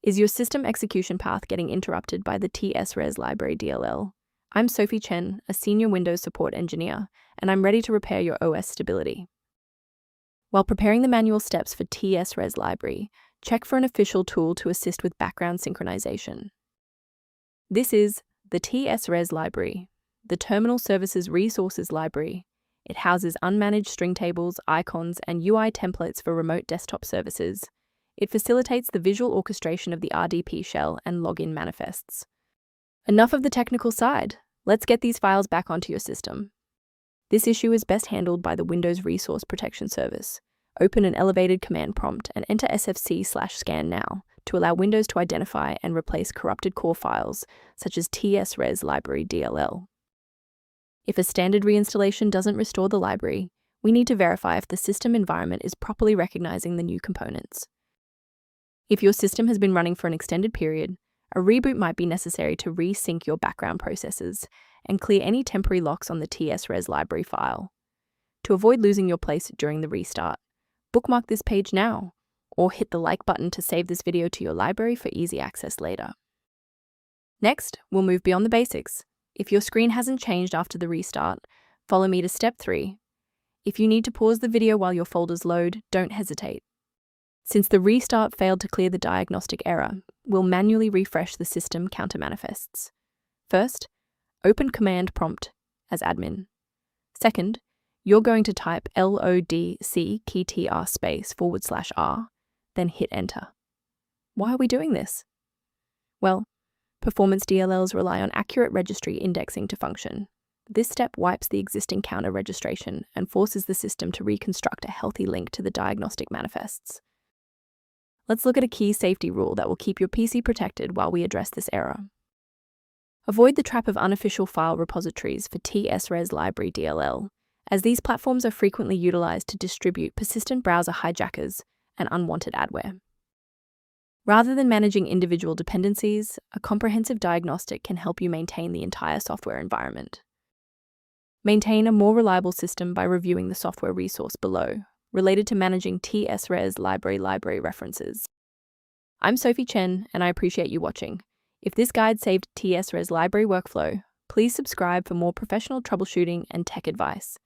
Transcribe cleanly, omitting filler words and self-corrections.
Is your system execution path getting interrupted by the Tsres Library DLL? I'm Sophie Chen, a senior Windows support engineer, and I'm ready to repair your OS stability. While preparing the manual steps for Tsres Library, check for an official tool to assist with background synchronization. This is the Tsres Library, the Terminal Services Resources Library. It houses unmanaged string tables, icons, and UI templates for remote desktop services. It facilitates the visual orchestration of the RDP shell and login manifests. Enough of the technical side. Let's get these files back onto your system. This issue is best handled by the Windows Resource Protection Service. Open an elevated command prompt and enter sfc/scannow to allow Windows to identify and replace corrupted core files, such as Tsres Library DLL. If a standard reinstallation doesn't restore the library, we need to verify if the system environment is properly recognizing the new components. If your system has been running for an extended period, a reboot might be necessary to resync your background processes and clear any temporary locks on the Tsres library file. To avoid losing your place during the restart, bookmark this page now, or hit the like button to save this video to your library for easy access later. Next, we'll move beyond the basics. If your screen hasn't changed after the restart, follow me to step 3. If you need to pause the video while your folders load, don't hesitate. Since the restart failed to clear the diagnostic error, we'll manually refresh the system counter manifests. First, open command prompt as admin. Second, you're going to type lodc_r, then hit enter. Why are we doing this? Well, performance DLLs rely on accurate registry indexing to function. This step wipes the existing counter registration and forces the system to reconstruct a healthy link to the diagnostic manifests. Let's look at a key safety rule that will keep your PC protected while we address this error. Avoid the trap of unofficial file repositories for Tsres Library DLL, as these platforms are frequently utilized to distribute persistent browser hijackers and unwanted adware. Rather than managing individual dependencies, a comprehensive diagnostic can help you maintain the entire software environment. Maintain a more reliable system by reviewing the software resource below, related to managing Tsres library references. I'm Sophie Chen, and I appreciate you watching. If this guide saved Tsres library workflow, please subscribe for more professional troubleshooting and tech advice.